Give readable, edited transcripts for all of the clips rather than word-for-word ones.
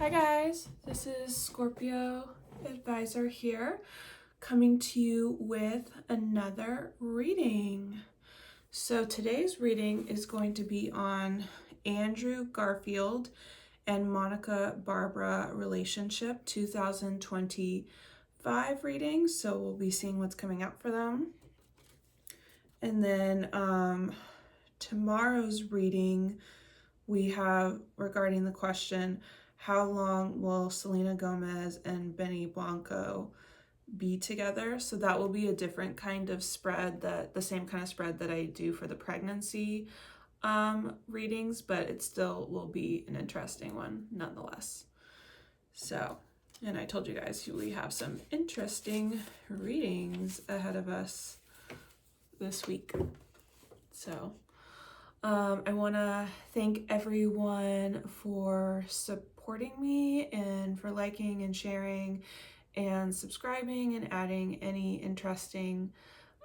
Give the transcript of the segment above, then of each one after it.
Hi guys, this is Scorpio Advisor here, coming to you with another reading. So today's reading is going to be on Andrew Garfield and Monica Barbara Relationship 2025 reading. So we'll be seeing what's coming out for them. And then tomorrow's reading we have regarding the question, how long will Selena Gomez and Benny Blanco be together? So that will be a different kind of spread, that the same kind of spread that I do for the pregnancy readings, but it still will be an interesting one nonetheless. So, and I told you guys we have some interesting readings ahead of us this week. So I want to thank everyone for supporting me and for liking and sharing and subscribing and adding any interesting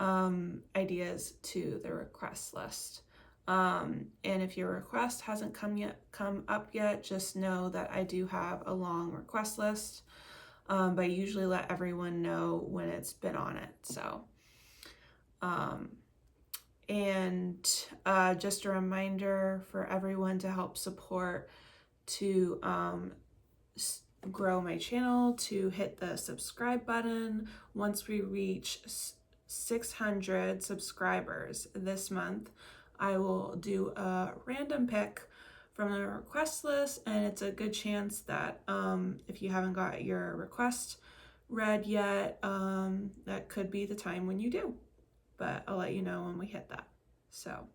ideas to the request list. And if your request hasn't come up yet, just know that I do have a long request list, but I usually let everyone know when it's been on it. So and just a reminder for everyone to help support to grow my channel, to hit the subscribe button. Once we reach 600 subscribers this month, I will do a random pick from the request list, and it's a good chance that if you haven't got your request read yet, that could be the time when you do. But I'll let you know when we hit that. So,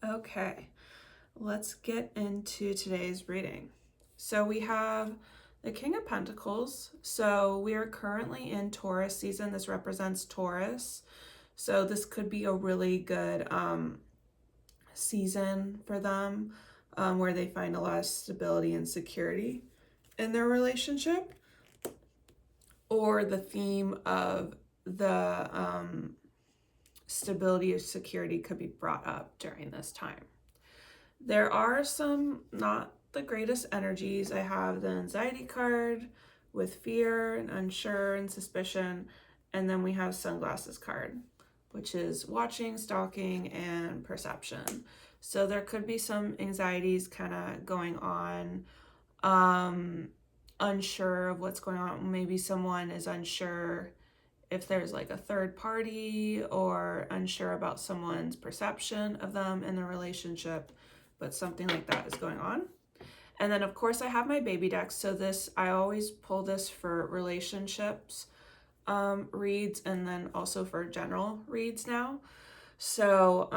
okay, let's get into today's reading. So we have the King of Pentacles. So we are currently in Taurus season. This represents Taurus. So this could be a really good season for them, where they find a lot of stability and security in their relationship, or the theme of the stability or security could be brought up during this time. There are some not the greatest energies. I have the anxiety card with fear and unsure and suspicion, and then we have sunglasses card, which is watching, stalking, and perception. So there could be some anxieties kind of going on, unsure of what's going on. Maybe someone is unsure if there's like a third party, or unsure about someone's perception of them in the relationship, but something like that is going on. And then of course I have my baby deck. So this, I always pull this for relationships reads, and then also for general reads now. So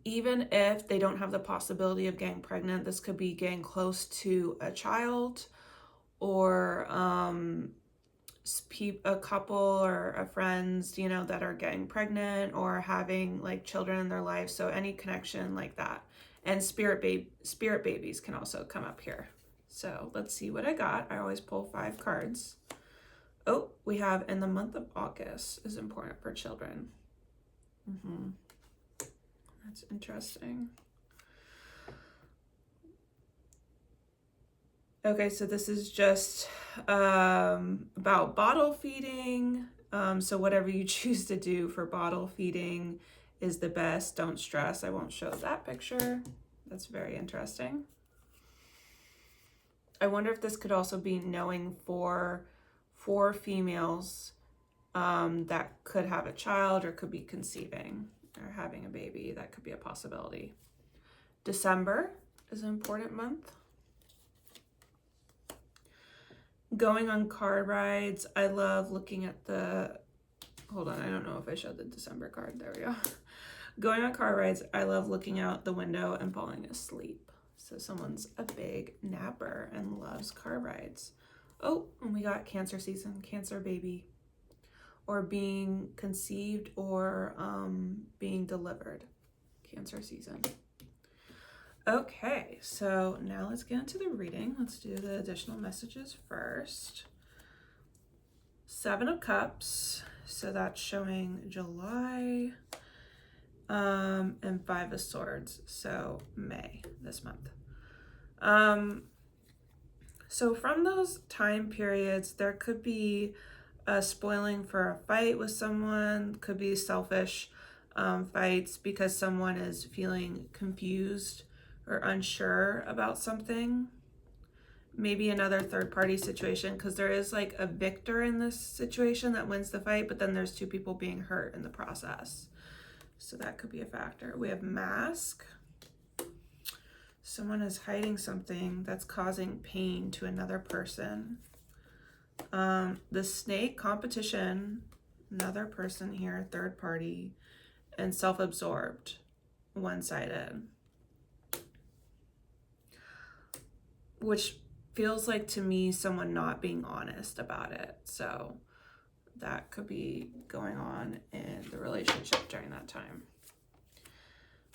even if they don't have the possibility of getting pregnant, this could be getting close to a child, or a couple or a friends, that are getting pregnant or having children in their life. So any connection like that. And spirit babies can also come up here. So let's see what I got. I always pull 5 cards. Oh, we have in the month of August is important for children. That's interesting. Okay, so this is just about bottle feeding. So whatever you choose to do for bottle feeding is the best. Don't stress. I won't show that picture. That's very interesting. I wonder if this could also be knowing for females that could have a child or could be conceiving or having a baby. That could be a possibility. December is an important month. Going on car rides. I love looking at hold on, I don't know if I showed the December card. There we go. Going on car rides. I love looking out the window and falling asleep. So someone's a big napper and loves car rides. Oh, and we got Cancer season, Cancer baby, or being conceived or being delivered. Cancer season. Okay, so now let's get into the reading. Let's do the additional messages first. 7 of Cups, so that's showing July, and 5 of Swords, so May, this month. So from those time periods, there could be a spoiling for a fight with someone, could be selfish fights because someone is feeling confused or unsure about something. Maybe another third party situation, because there is like a victor in this situation that wins the fight, but then there's two people being hurt in the process. So that could be a factor. We have mask. Someone is hiding something that's causing pain to another person. The snake, competition, another person here, third party, and self-absorbed, one-sided. Which feels like to me someone not being honest about it. So that could be going on in the relationship during that time.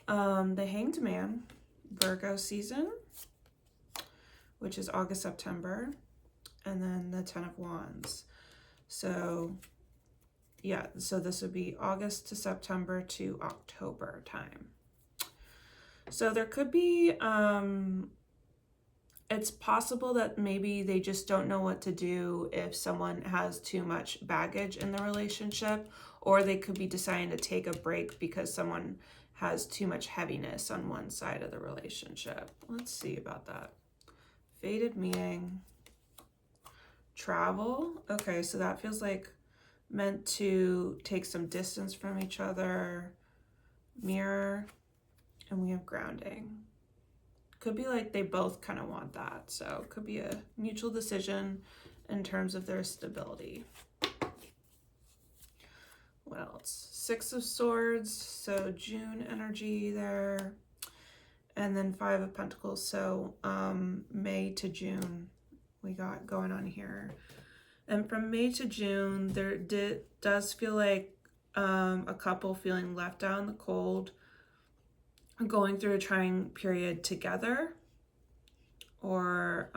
The Hanged Man, Virgo season, which is August, September, and then the Ten of Wands. So yeah, so this would be August to September to October time. So there could be, it's possible that maybe they just don't know what to do if someone has too much baggage in the relationship, or they could be deciding to take a break because someone has too much heaviness on one side of the relationship. Let's see about that. Fated meeting. Travel. Okay, so that feels like meant to take some distance from each other. Mirror. And we have grounding. Could be like they both kind of want that. So it could be a mutual decision in terms of their stability. What else? Six of Swords. So June energy there. And then Five of Pentacles. So May to June we got going on here. And from May to June, there does feel like a couple feeling left out in the cold, going through a trying period together, or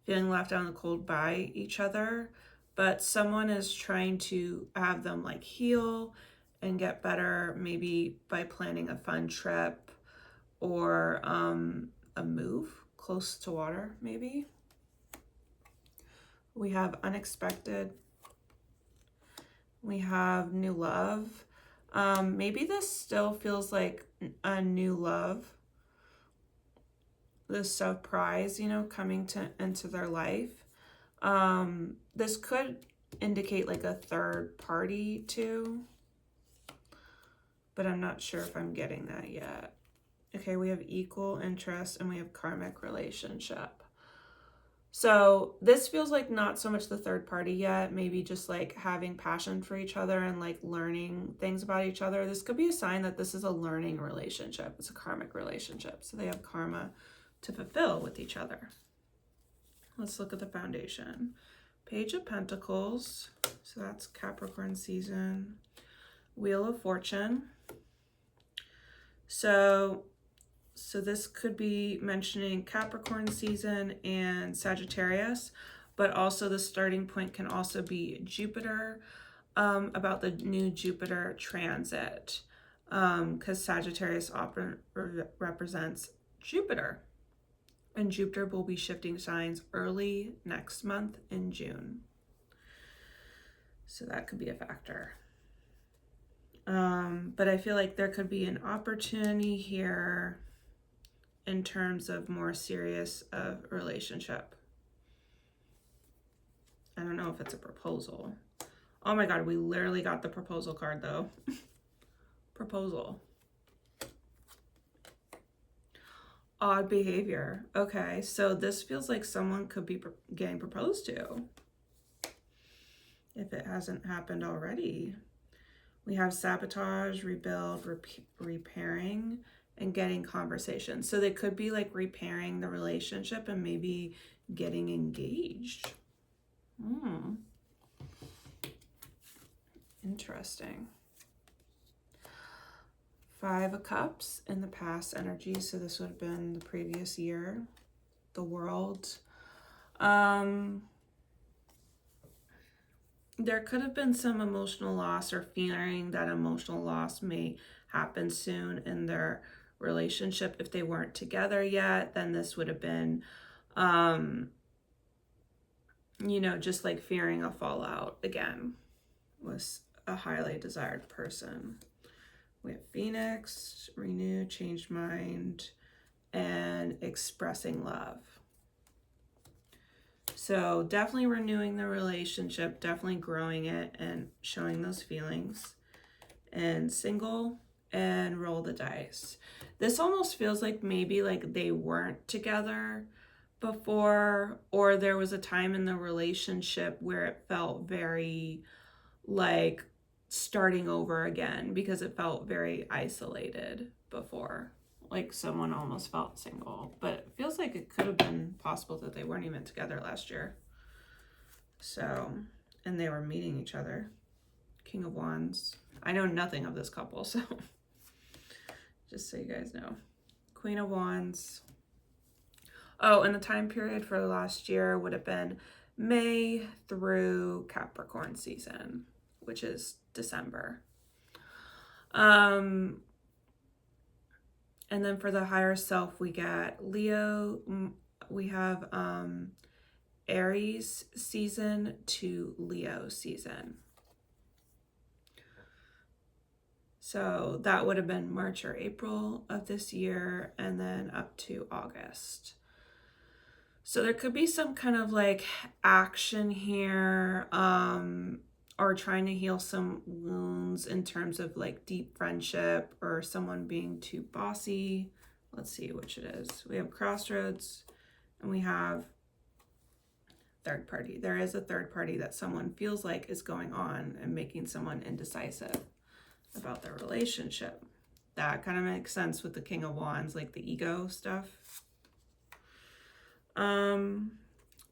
feeling left out in the cold by each other. But someone is trying to have them like heal and get better, maybe by planning a fun trip or a move close to water, maybe. We have unexpected. We have new love. Maybe this still feels like a new love. This surprise, coming into their life. This could indicate like a third party too, but I'm not sure if I'm getting that yet. Okay, we have equal interest and we have karmic relationship. So this feels like not so much the third party yet, maybe just like having passion for each other and like learning things about each other. This could be a sign that this is a learning relationship. It's a karmic relationship. So they have karma to fulfill with each other. Let's look at the foundation. Page of Pentacles. So that's Capricorn season. Wheel of Fortune. So this could be mentioning Capricorn season and Sagittarius, but also the starting point can also be Jupiter, about the new Jupiter transit, because Sagittarius often represents Jupiter, and Jupiter will be shifting signs early next month in June. So that could be a factor. But I feel like there could be an opportunity here in terms of more serious relationship. I don't know if it's a proposal. Oh my God, we literally got the proposal card though. Proposal. Odd behavior. Okay, so this feels like someone could be getting proposed to, if it hasn't happened already. We have sabotage, rebuild, repairing, and getting conversation. So they could be like repairing the relationship and maybe getting engaged. Interesting. Five of Cups in the past energy. So this would have been the previous year. The World. There could have been some emotional loss or fearing that emotional loss may happen soon in their relationship. If they weren't together yet, then this would have been Um, just like fearing a fallout again was a highly desired person. We have Phoenix, renew, changed mind, and expressing love. So definitely renewing the relationship, definitely growing it and showing those feelings. And single and roll the dice. This almost feels like maybe like they weren't together before, or there was a time in the relationship where it felt very like starting over again because it felt very isolated before. Like someone almost felt single, but it feels like it could have been possible that they weren't even together last year. So, and they were meeting each other. King of Wands. I know nothing of this couple, so just so you guys know. Queen of Wands. Oh, and the time period for last year would have been May through Capricorn season, which is December. And then for the higher self, we get Leo. We have Aries season to Leo season. So that would have been March or April of this year, and then up to August. So there could be some kind of like action here, or trying to heal some wounds in terms of like deep friendship or someone being too bossy. Let's see which it is. We have crossroads and we have third party. There is a third party that someone feels like is going on and making someone indecisive about their relationship. That kind of makes sense with the King of Wands, like the ego stuff.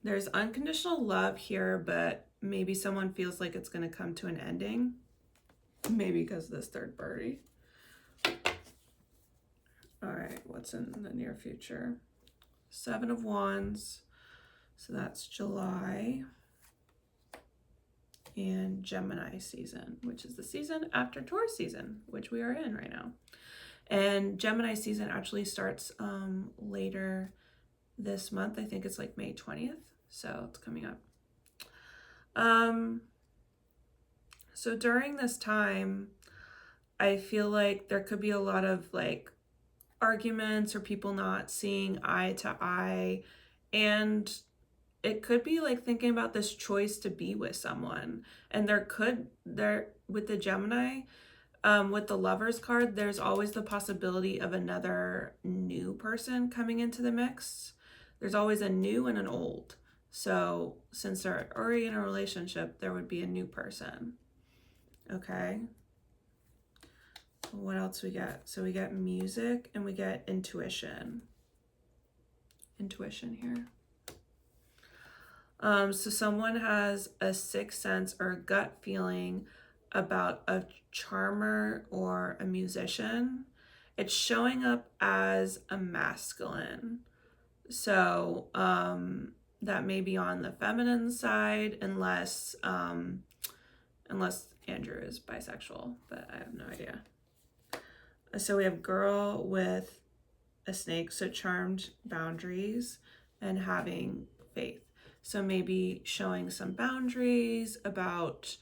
There's unconditional love here, but maybe someone feels like it's going to come to an ending. Maybe because of this third party. All right, what's in the near future? Seven of Wands. So that's July. And Gemini season, which is the season after Taurus season, which we are in right now. And Gemini season actually starts later this month. I think it's like May 20th. So it's coming up. So during this time, I feel like there could be a lot of like arguments or people not seeing eye to eye. And it could be like thinking about this choice to be with someone. And there with the Gemini, with the Lovers card, there's always the possibility of another new person coming into the mix. There's always a new and an old. So since they're already in a relationship, there would be a new person. Okay. What else we get? So we get music and we get intuition. Intuition here. So someone has a sixth sense or a gut feeling about a charmer or a musician. It's showing up as a masculine. So that may be on the feminine side unless Andrew is bisexual, but I have no idea. So we have girl with a snake, so charmed, boundaries, and having faith. So maybe showing some boundaries about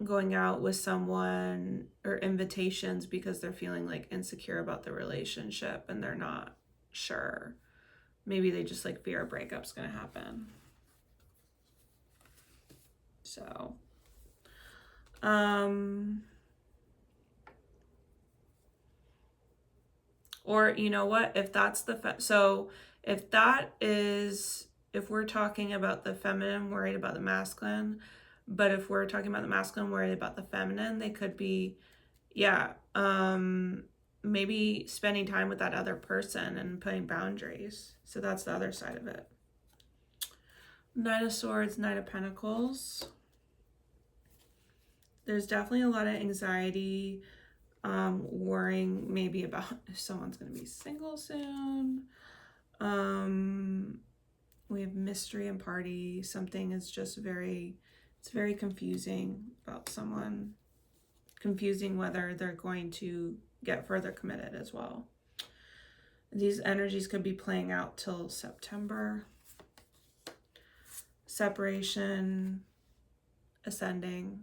going out with someone or invitations because they're feeling like insecure about the relationship and they're not sure. Maybe they just like fear a breakup's gonna happen. So, or you know what, if that's if we're talking about the feminine worried about the masculine, but if we're talking about the masculine worried about the feminine, they could be, maybe spending time with that other person and putting boundaries. So that's the other side of it. Knight of Swords, Knight of Pentacles. There's definitely a lot of anxiety, worrying maybe about if someone's going to be single soon. We have mystery and party. Something is just it's very confusing about someone. Confusing whether they're going to get further committed as well. These energies could be playing out till September. Separation, ascending,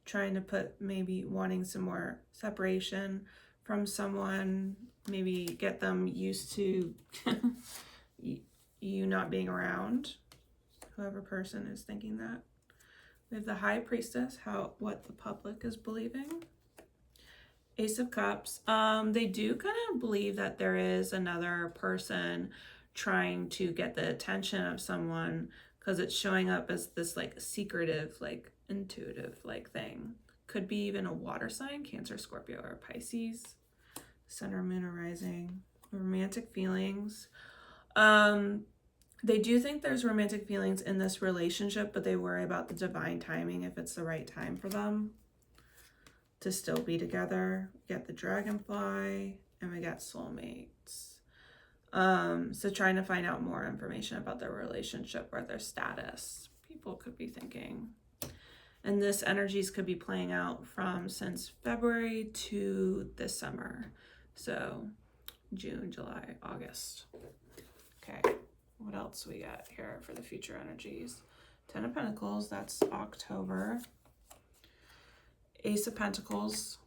trying to put, maybe wanting some more separation from someone, maybe get them used to you not being around, whoever person is thinking that. We have the High Priestess, what the public is believing. Ace of Cups. They do kind of believe that there is another person trying to get the attention of someone, because it's showing up as this like secretive, like intuitive like thing. Could be even a water sign, Cancer, Scorpio, or Pisces. Sun or Moon or Rising. Romantic feelings. They do think there's romantic feelings in this relationship, but they worry about the divine timing, if it's the right time for them to still be together. We got the Dragonfly, and we got soulmates. So trying to find out more information about their relationship or their status, people could be thinking. And this energies could be playing out from since February to this summer. So June, July, August. Okay, what else we got here for the future energies? 10 of Pentacles, that's October. Ace of Pentacles.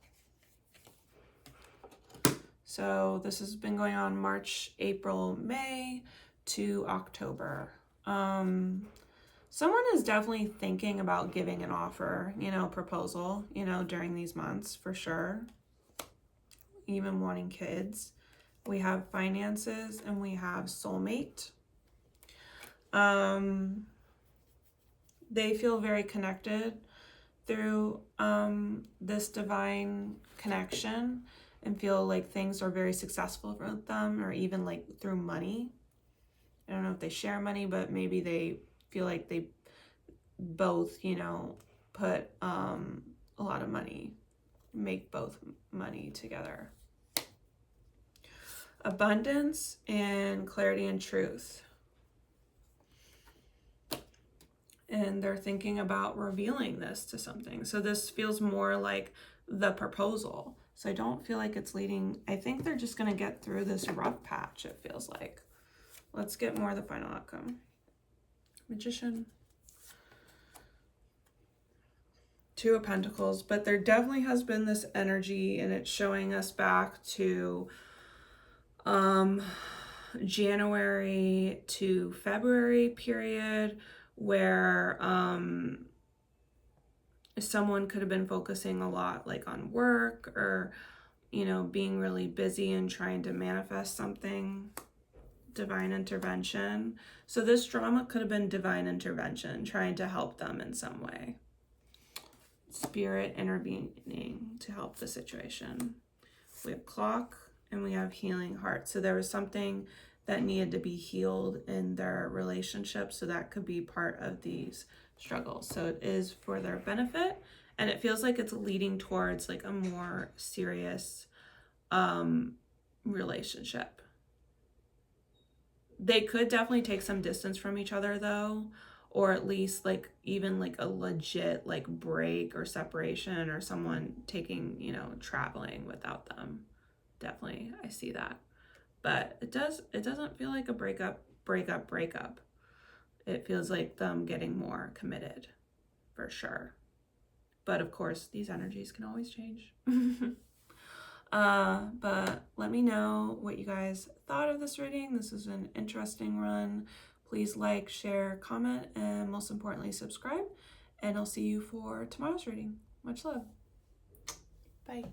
So this has been going on March, April, May to October. Someone is definitely thinking about giving an offer, proposal, during these months for sure. Even wanting kids. We have finances and we have soulmate. They feel very connected through this divine connection, and feel like things are very successful for them, or even like through money. I don't know if they share money, but maybe they feel like they both, put a lot of money, make both money together. Abundance and clarity and truth. And they're thinking about revealing this to something. So this feels more like the proposal. So I don't feel like it's leading. I think they're just going to get through this rough patch, it feels like. Let's get more of the final outcome. Magician. Two of Pentacles. But there definitely has been this energy, and it's showing us back to January to February period, where someone could have been focusing a lot like on work, or being really busy and trying to manifest something. Divine intervention. So this drama could have been divine intervention, trying to help them in some way. Spirit intervening to help the situation. We have Clock, and we have Healing Heart. So there was something that needed to be healed in their relationship, so that could be part of these struggles. So it is for their benefit, and it feels like it's leading towards like a more serious relationship. They could definitely take some distance from each other though, or at least like even like a legit like break or separation, or someone taking, traveling without them. Definitely, I see that. But it doesn't feel like a breakup. It feels like them getting more committed, for sure. But of course, these energies can always change. But let me know what you guys thought of this reading. This is an interesting run. Please like, share, comment, and most importantly, subscribe. And I'll see you for tomorrow's reading. Much love. Bye.